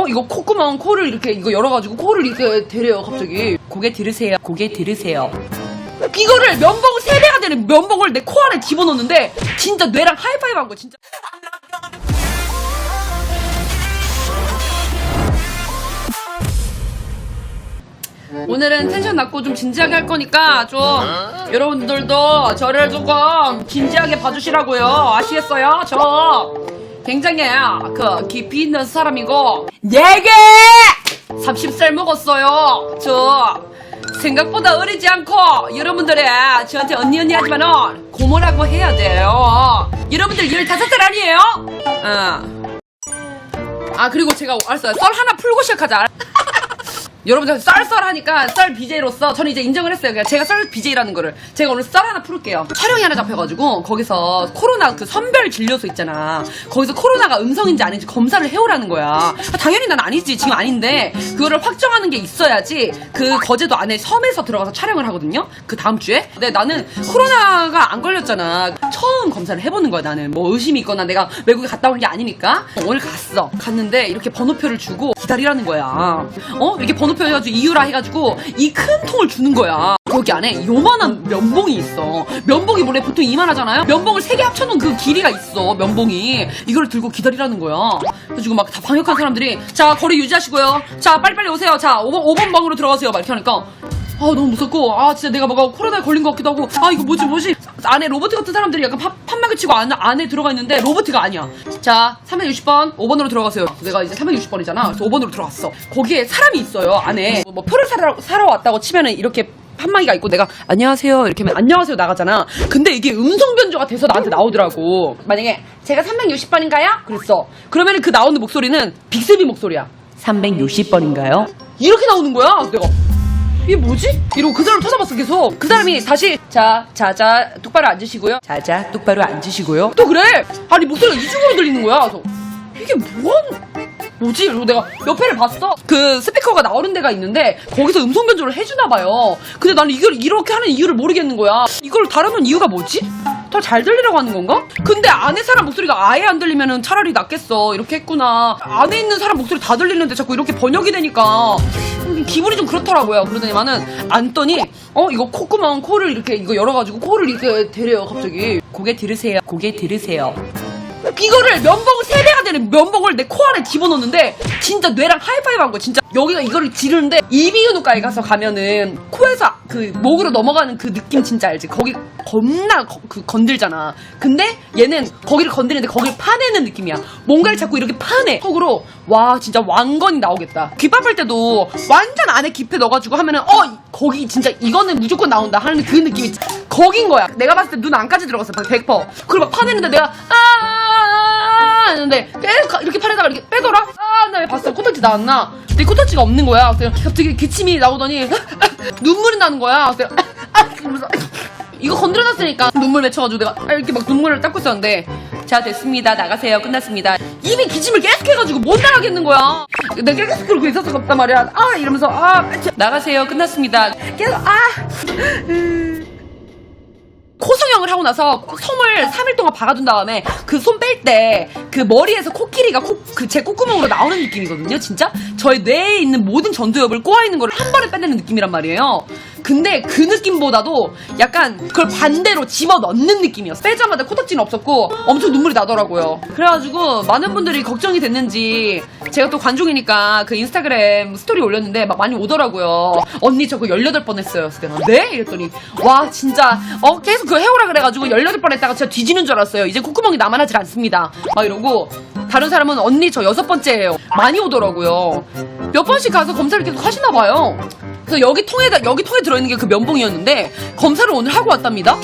이거 콧구멍 코를 이렇게 이거 열어가지고 코를 이렇게 대래요 갑자기. 고개 들으세요. 고개 들으세요. 이거를 면봉 3배가 되는 면봉을 내 코 안에 집어넣는데 진짜 뇌랑 하이파이브 한 거 진짜. 오늘은 텐션 낮고 좀 진지하게 할 거니까 좀 여러분들도 저를 조금 진지하게 봐주시라고요. 아시겠어요? 저 굉장히 그 깊이 있는 사람이고 4개 30살 먹었어요. 저 생각보다 어리지 않고 여러분들이 저한테 언니 하지만은 고모라고 해야 돼요. 여러분들 15살 아니에요? 그리고 제가 알았어요. 썰 하나 풀고 시작하자. 여러분들 썰하니까 썰 BJ로서 저는 이제 인정을 했어요. 그냥 제가 썰 BJ라는 거를 제가 오늘 썰 하나 풀을게요. 촬영이 하나 잡혀가지고 거기서 코로나 그 선별 진료소 있잖아. 거기서 코로나가 음성인지 아닌지 검사를 해오라는 거야. 당연히 난 아니지. 지금 아닌데 그거를 확정하는 게 있어야지 그 거제도 안에 섬에서 들어가서 촬영을 하거든요. 그 다음 주에. 근데 나는 코로나가 안 걸렸잖아. 처음 검사를 해보는 거야. 나는 뭐 의심이 있거나 내가 외국에 갔다 온 게 아니니까. 오늘 갔는데 이렇게 번호표를 주고 기다리라는 거야. 이렇게 번호표 해가지고 이유라 해가지고 이 큰 통을 주는 거야. 거기 안에 요만한 면봉이 있어. 면봉이 원래 보통 이만하잖아요. 면봉을 3개 합쳐놓은 그 길이가 있어. 면봉이. 이걸 들고 기다리라는 거야. 그래가지고 막 다 방역한 사람들이 자 거리 유지하시고요. 자 빨리빨리 오세요. 자 5번 방으로 들어가세요. 막 이렇게 하니까 너무 무섭고 진짜 내가 뭔가 코로나에 걸린 것 같기도 하고 이거 뭐지 안에 로봇 같은 사람들이 약간 판막을 치고 안에 들어가 있는데 로봇가 아니야. 자 360번 5번으로 들어가세요. 내가 이제 360번이잖아. 그래서 5번으로 들어갔어. 거기에 사람이 있어요. 안에 뭐 표를 사러 왔다고 치면은 이렇게 판막이가 있고 내가 안녕하세요 이렇게 하면 안녕하세요 나가잖아. 근데 이게 음성 변조가 돼서 나한테 나오더라고. 만약에 제가 360번인가요? 그랬어. 그러면은 그 나오는 목소리는 빅스비 목소리야. 360번인가요? 이렇게 나오는 거야. 내가 이게 뭐지? 이러고 그 사람 찾아봤어 계속. 그 사람이 다시 자자 똑바로 앉으시고요. 자자 똑바로 앉으시고요. 또 그래. 아니 목소리가 이중으로 들리는 거야. 그래서 이게 뭐지? 이러고 내가 옆에를 봤어. 그 스피커가 나오는 데가 있는데 거기서 음성 변조를 해주나 봐요. 근데 나는 이걸 이렇게 하는 이유를 모르겠는 거야. 이걸 다루는 이유가 뭐지? 더 잘 들리려고 하는 건가? 근데 안에 사람 목소리가 아예 안 들리면은 차라리 낫겠어. 이렇게 했구나. 안에 있는 사람 목소리 다 들리는데 자꾸 이렇게 번역이 되니까 기분이 좀 그렇더라고요. 그러더니만은 앉더니 이거 콧구멍 코를 이렇게 이거 열어가지고 코를 이렇게 대래요 갑자기. 고개 들으세요. 고개 들으세요. 이거를 면봉 3배가 되는 면봉을 내 코 안에 집어넣는데 진짜 뇌랑 하이파이브 한 거. 진짜 여기가 이거를 지르는데 이비인후과에 가서 가면은 코에서 그 목으로 넘어가는 그 느낌 진짜 알지? 거기 겁나 건들잖아. 근데 얘는 거기를 건드리는데 거기를 파내는 느낌이야. 뭔가를 자꾸 이렇게 파내. 속으로 와 진짜 왕건이 나오겠다. 귓밥할 때도 완전 안에 깊에 넣어가지고 하면은 거기 진짜 이거는 무조건 나온다 하는 그 느낌이 거긴 거야. 내가 봤을 때 눈 안까지 들어갔어 100%. 그리고 막 파내는데 내가 했는데 계속 이렇게 파내다가 이렇게 빼더라. 나 왜 봤어? 코딱지 나왔나? 내 코딱지가 없는 거야. 그래서 갑자기 기침이 나오더니 눈물이 나는 거야. 그래서 그러면서 이거 건드려놨으니까 눈물 맺혀가지고 내가 이렇게 막 눈물을 닦고 있었는데 자 됐습니다 나가세요 끝났습니다. 이미 기침을 계속 해가지고 못 나가겠는 거야. 내가 계속 그러고 있었단 말이야. 이러면서 나가세요 끝났습니다. 계속 코성형을 하고 나서 솜을 3일 동안 박아둔 다음에 그 솜 뺄 때 그 머리에서 코끼리가 제 콧구멍으로 나오는 느낌이거든요. 진짜 저의 뇌에 있는 모든 전두엽을 꼬아있는 거를 한 번에 빼내는 느낌이란 말이에요. 근데 그 느낌보다도 약간 그걸 반대로 집어넣는 느낌이었어. 빼자마자 코딱지는 없었고 엄청 눈물이 나더라고요. 그래가지고 많은 분들이 걱정이 됐는지 제가 또 관중이니까 그 인스타그램 스토리 올렸는데 막 많이 오더라고요. 언니 저거 18번 했어요. 그래서 내가 네? 이랬더니 와 진짜 계속 그거 해오라 그래가지고 18번 했다가 진짜 뒤지는 줄 알았어요. 이제 콧구멍이 남아나질 않습니다. 막 이러고 다른 사람은 언니 저 6번째예요. 많이 오더라고요. 몇 번씩 가서 검사를 계속 하시나 봐요. 그래서 여기 통에 들어있는 게 그 면봉이었는데 검사를 오늘 하고 왔답니다.